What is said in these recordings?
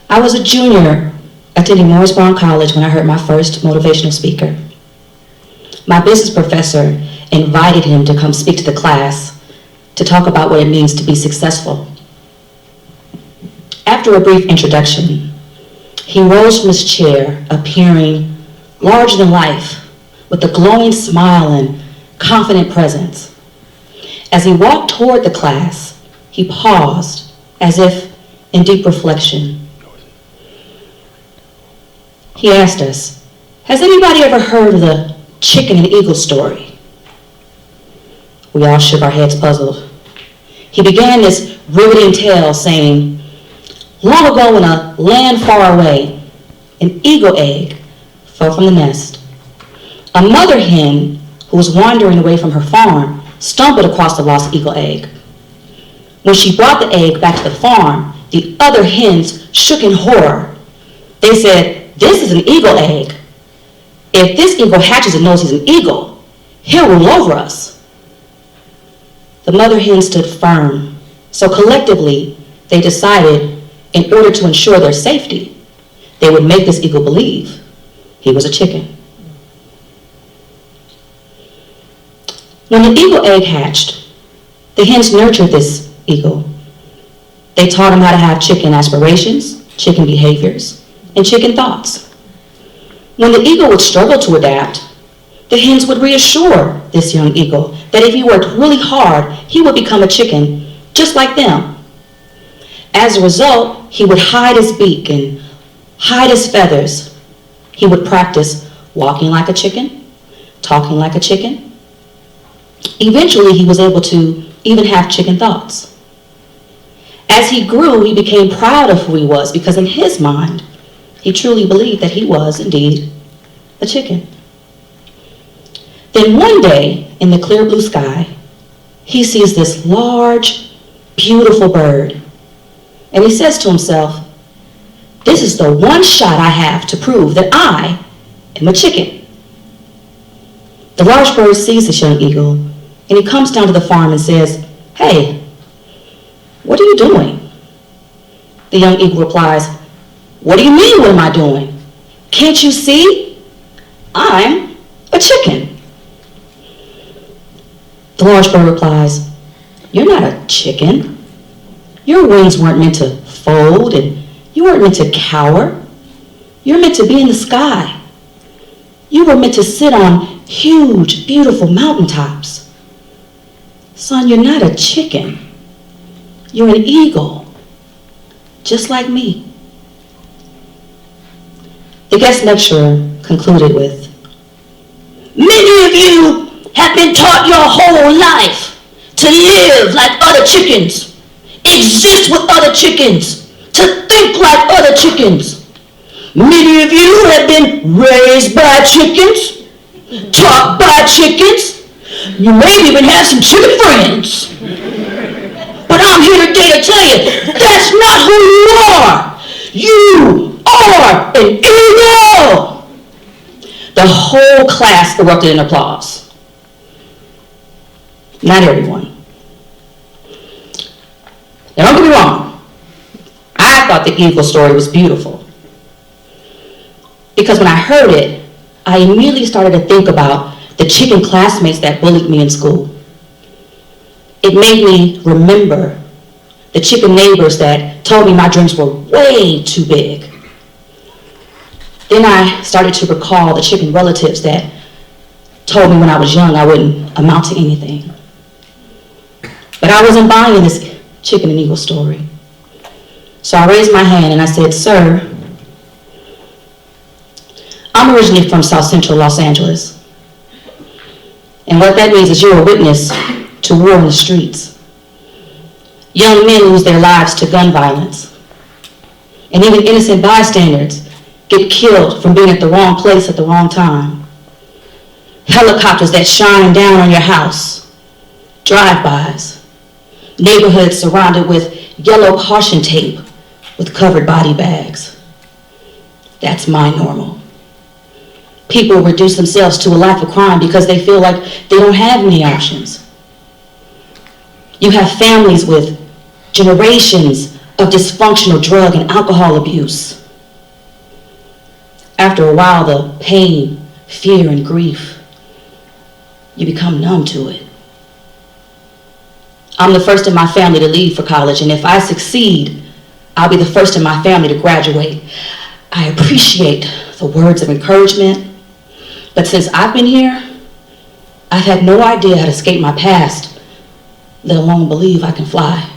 I was a junior attending Morris Brown College when I heard my first motivational speaker. My business professor invited him to come speak to the class to talk about what it means to be successful. After a brief introduction, he rose from his chair, appearing larger than life, with a glowing smile and confident presence. As he walked toward the class, he paused, as if in deep reflection. He asked us, "Has anybody ever heard of the chicken and eagle story?" We all shook our heads puzzled. He began this riveting tale saying, "Long ago in a land far away, an eagle egg fell from the nest. A mother hen who was wandering away from her farm stumbled across the lost eagle egg. When she brought the egg back to the farm, the other hens shook in horror. They said, 'This is an eagle egg. If this eagle hatches and knows he's an eagle, he'll rule over us.' The mother hen stood firm, so collectively they decided, in order to ensure their safety, they would make this eagle believe he was a chicken. When the eagle egg hatched, the hens nurtured this eagle. They taught him how to have chicken aspirations, chicken behaviors, and chicken thoughts. When the eagle would struggle to adapt, the hens would reassure this young eagle that if he worked really hard, he would become a chicken just like them. As a result, he would hide his beak and hide his feathers. He would practice walking like a chicken, talking like a chicken. Eventually, he was able to even have chicken thoughts. As he grew, he became proud of who he was because in his mind, he truly believed that he was indeed a chicken. Then one day, in the clear blue sky, he sees this large, beautiful bird. And he says to himself, "This is the one shot I have to prove that I am a chicken." The large bird sees this young eagle, and he comes down to the farm and says, "Hey, what are you doing?" The young eagle replies, "What do you mean, what am I doing? Can't you see? I'm a chicken." The large bird replies, "You're not a chicken. Your wings weren't meant to fold, and you weren't meant to cower. You're meant to be in the sky. You were meant to sit on huge, beautiful mountaintops. Son, you're not a chicken. You're an eagle, just like me." The guest lecturer concluded with, "Many of you have been taught your whole life to live like other chickens, exist with other chickens, to think like other chickens. Many of you have been raised by chickens, taught by chickens. You may even have some chicken friends. But I'm here today to tell you, that's not who you are. You are an eagle." The whole class erupted in applause. Not everyone. Now don't get me wrong. I thought the eagle story was beautiful. Because when I heard it, I immediately started to think about the chicken classmates that bullied me in school. It made me remember the chicken neighbors that told me my dreams were way too big. Then I started to recall the chicken relatives that told me when I was young I wouldn't amount to anything. But I wasn't buying this chicken and eagle story. So I raised my hand and I said, "Sir, I'm originally from South Central Los Angeles. And what that means is you're a witness to war in the streets. Young men lose their lives to gun violence. And even innocent bystanders get killed from being at the wrong place at the wrong time. Helicopters that shine down on your house, drive-bys, neighborhoods surrounded with yellow caution tape with covered body bags. That's my normal. People reduce themselves to a life of crime because they feel like they don't have any options. You have families with generations of dysfunctional drug and alcohol abuse. After a while, the pain, fear, and grief, you become numb to it. I'm the first in my family to leave for college, and if I succeed, I'll be the first in my family to graduate. I appreciate the words of encouragement, but since I've been here, I've had no idea how to escape my past, let alone believe I can fly.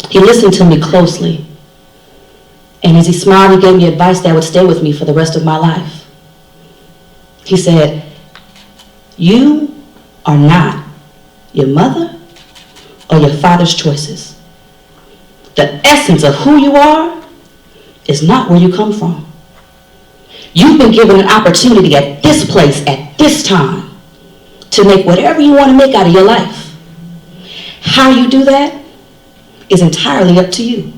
He listened to me closely, and as he smiled, he gave me advice that would stay with me for the rest of my life. He said, "You are not your mother or your father's choices. The essence of who you are is not where you come from. You've been given an opportunity at this place, at this time, to make whatever you want to make out of your life. How you do that is entirely up to you.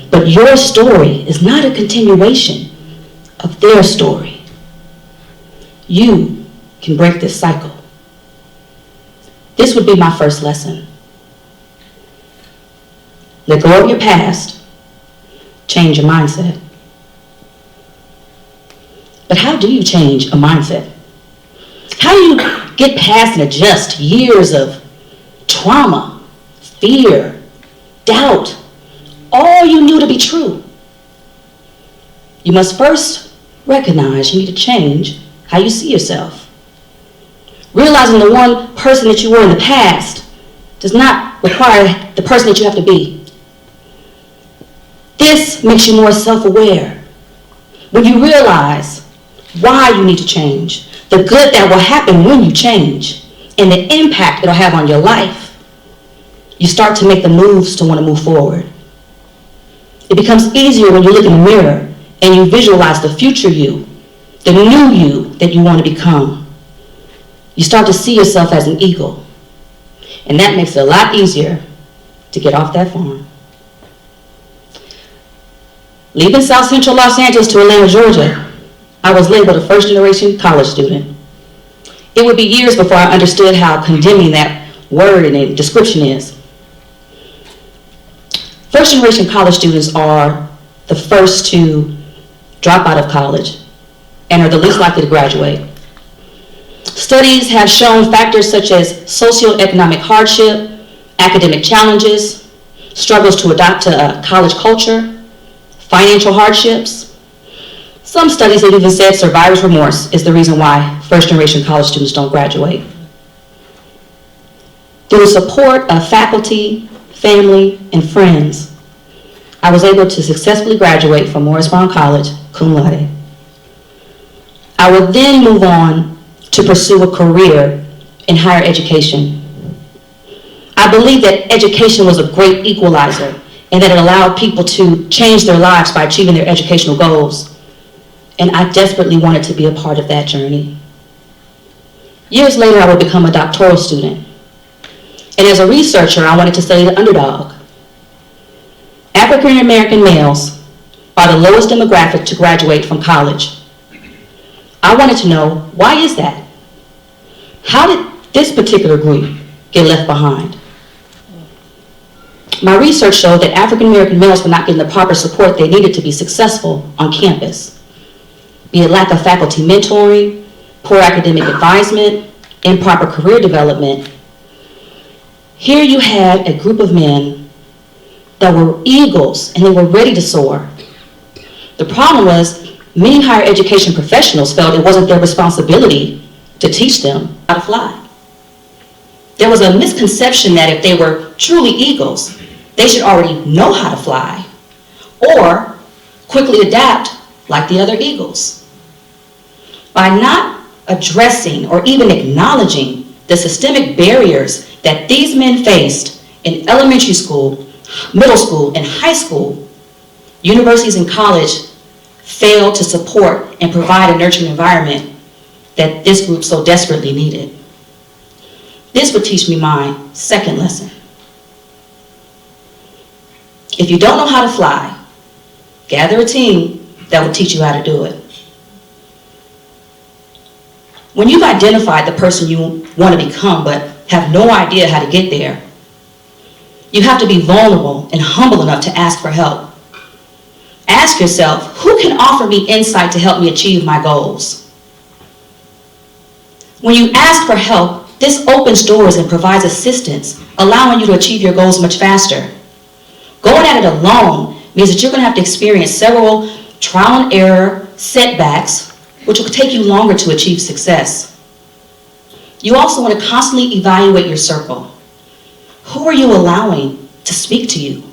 But your story is not a continuation of their story. You can break this cycle." This would be my first lesson. Let go of your past, change your mindset. But how do you change a mindset? How do you get past and adjust years of trauma, fear, doubt, all you knew to be true? You must first recognize you need to change how you see yourself. Realizing the one person that you were in the past does not require the person that you have to be. This makes you more self-aware. When you realize why you need to change, the good that will happen when you change, and the impact it'll have on your life, you start to make the moves to want to move forward. It becomes easier when you look in the mirror and you visualize the future you, the new you that you want to become. You start to see yourself as an eagle, and that makes it a lot easier to get off that farm. Leaving South Central Los Angeles to Atlanta, Georgia, I was labeled a first-generation college student. It would be years before I understood how condemning that word and description is. First-generation college students are the first to drop out of college and are the least likely to graduate. Studies have shown factors such as socioeconomic hardship, academic challenges, struggles to adapt to a college culture, financial hardships. Some studies have even said survivor's remorse is the reason why first-generation college students don't graduate. Through the support of faculty, family, and friends, I was able to successfully graduate from Morris Brown College, cum laude. I would then move on to pursue a career in higher education. I believe that education was a great equalizer and that it allowed people to change their lives by achieving their educational goals. And I desperately wanted to be a part of that journey. Years later, I would become a doctoral student. And as a researcher, I wanted to study the underdog. African American males are the lowest demographic to graduate from college. I wanted to know, why is that? How did this particular group get left behind? My research showed that African American males were not getting the proper support they needed to be successful on campus, be it lack of faculty mentoring, poor academic advisement, improper career development. Here you had a group of men that were eagles and they were ready to soar. The problem was, many higher education professionals felt it wasn't their responsibility to teach them how to fly. There was a misconception that if they were truly eagles, they should already know how to fly or quickly adapt like the other eagles. By not addressing or even acknowledging the systemic barriers that these men faced in elementary school, middle school, and high school, universities and college failed to support and provide a nurturing environment that this group so desperately needed. This would teach me my second lesson. If you don't know how to fly, gather a team that will teach you how to do it. When you've identified the person you want to become but have no idea how to get there, You have to be vulnerable and humble enough to ask for help. Ask yourself, who can offer me insight to help me achieve my goals? When you ask for help, this opens doors and provides assistance, allowing you to achieve your goals much faster. Going at it alone means that you're going to have to experience several trial and error setbacks, which will take you longer to achieve success. You also want to constantly evaluate your circle. Who are you allowing to speak to you?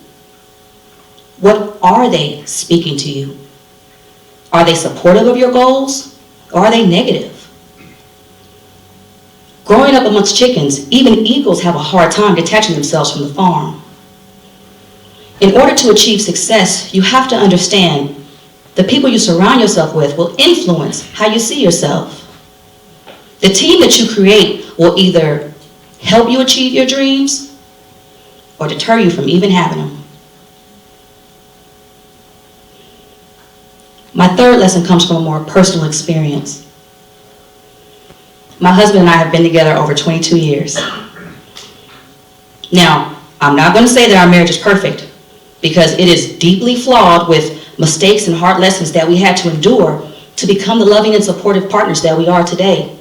What are they speaking to you? Are they supportive of your goals, or are they negative? Growing up amongst chickens, even eagles have a hard time detaching themselves from the farm. In order to achieve success, you have to understand the people you surround yourself with will influence how you see yourself. The team that you create will either help you achieve your dreams or deter you from even having them. My third lesson comes from a more personal experience. My husband and I have been together over 22 years. Now, I'm not going to say that our marriage is perfect, because it is deeply flawed with mistakes and hard lessons that we had to endure to become the loving and supportive partners that we are today.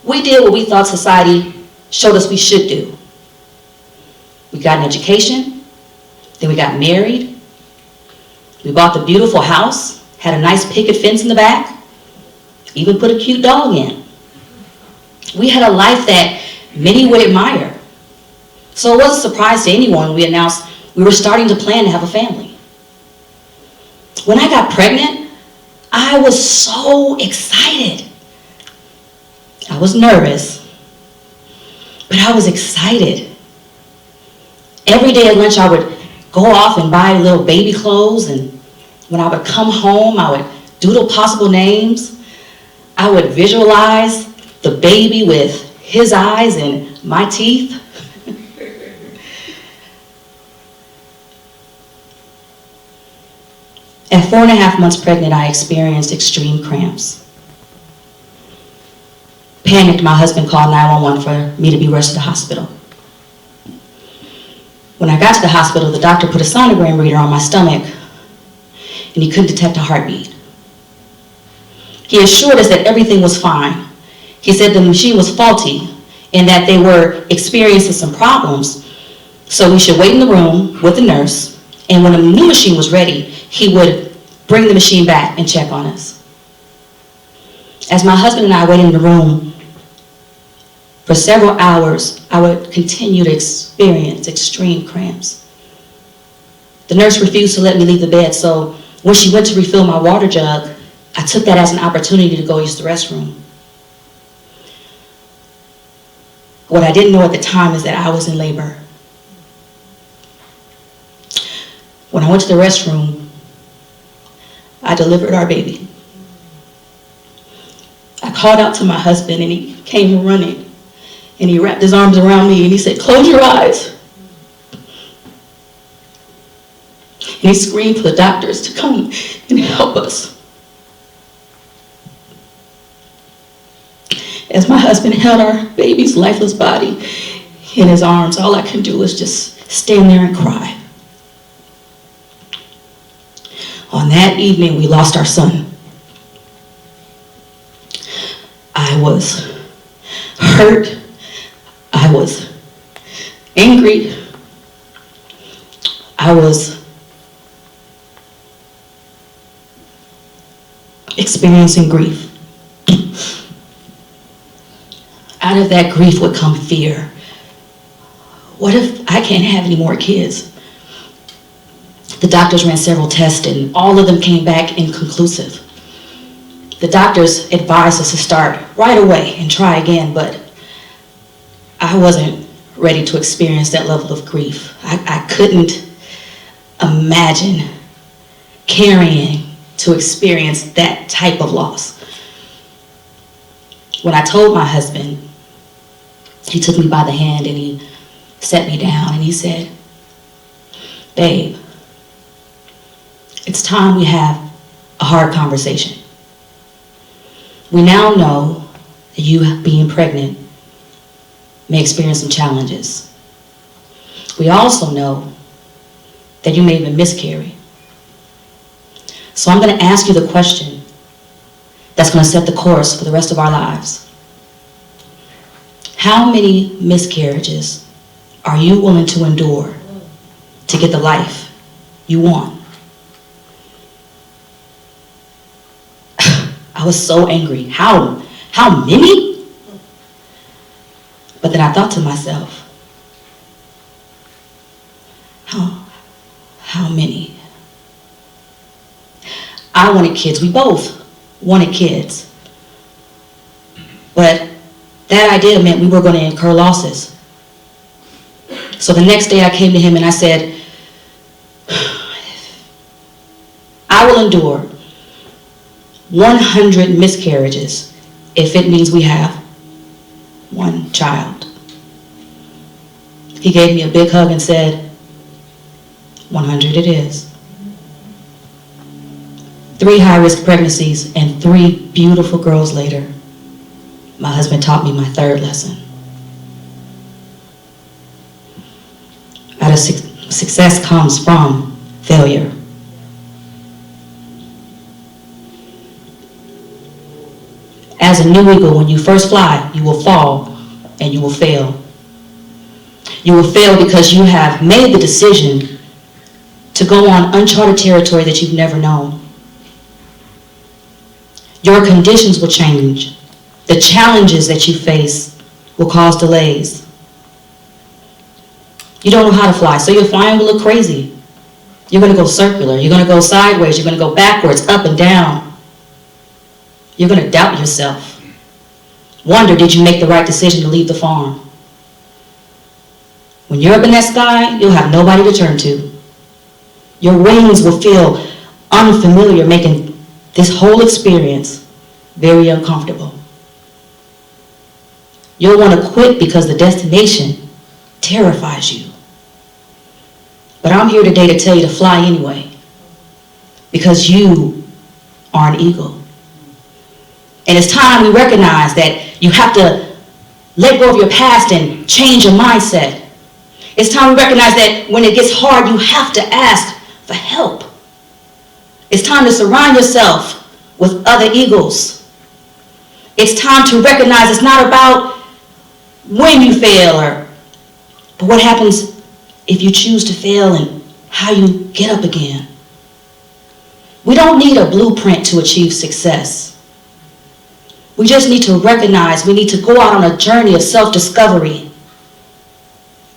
We did what we thought society showed us we should do. We got an education, then we got married, we bought the beautiful house, had a nice picket fence in the back, even put a cute dog in. We had a life that many would admire. So it wasn't a surprise to anyone when we announced we were starting to plan to have a family. When I got pregnant, I was so excited. I was nervous, but I was excited. Every day at lunch, I would go off and buy little baby clothes, and when I would come home, I would doodle possible names. I would visualize the baby with his eyes and my teeth. At 4.5 months pregnant, I experienced extreme cramps. Panicked, my husband called 911 for me to be rushed to the hospital. When I got to the hospital, the doctor put a sonogram reader on my stomach, and he couldn't detect a heartbeat. He assured us that everything was fine. He said the machine was faulty and that they were experiencing some problems, so we should wait in the room with the nurse, and when a new machine was ready, he would bring the machine back and check on us. As my husband and I waited in the room for several hours, I would continue to experience extreme cramps. The nurse refused to let me leave the bed, so when she went to refill my water jug, I took that as an opportunity to go use the restroom. What I didn't know at the time is that I was in labor. When I went to the restroom, I delivered our baby. I called out to my husband, and he came running, and he wrapped his arms around me, and he said, "Close your eyes." And he screamed for the doctors to come and help us. As my husband held our baby's lifeless body in his arms, all I could do was just stand there and cry. On that evening, we lost our son. I was hurt. I was angry. I was experiencing grief. Out of that grief would come fear. What if I can't have any more kids? The doctors ran several tests, and all of them came back inconclusive. The doctors advised us to start right away and try again, but I wasn't ready to experience that level of grief. I couldn't imagine carrying to experience that type of loss. When I told my husband, he took me by the hand and he sat me down and he said, "Babe, it's time we have a hard conversation. We now know that you being pregnant may experience some challenges. we also know that you may even miscarry. So I'm going to ask you the question that's going to set the course for the rest of our lives. How many miscarriages are you willing to endure to get the life you want? I was so angry. How many? But then I thought to myself, how many? I wanted kids. We both wanted kids. But that idea meant we were going to incur losses. So the next day I came to him and I said, I will endure 100 miscarriages if it means we have one child. He gave me a big hug and said, 100 it is. 3 high-risk pregnancies and 3 beautiful girls later, my husband taught me my 3rd lesson. Out of success comes from failure. As a new eagle, when you first fly, you will fall and you will fail. You will fail because you have made the decision to go on uncharted territory that you've never known. Your conditions will change. The challenges that you face will cause delays. You don't know how to fly, so your flying will look crazy. You're going to go circular. You're going to go sideways. You're going to go backwards, up and down. You're going to doubt yourself. Wonder, did you make the right decision to leave the farm? When you're up in that sky, you'll have nobody to turn to. Your wings will feel unfamiliar, making this whole experience very uncomfortable. You'll want to quit because the destination terrifies you. But I'm here today to tell you to fly anyway, because you are an eagle. And it's time we recognize that you have to let go of your past and change your mindset. It's time we recognize that when it gets hard, you have to ask for help. It's time to surround yourself with other eagles. It's time to recognize it's not about when you fail, but what happens if you choose to fail and how you get up again. We don't need a blueprint to achieve success. We just need to recognize we need to go out on a journey of self-discovery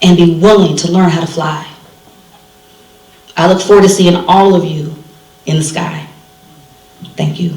and be willing to learn how to fly. I look forward to seeing all of you in the sky. Thank you.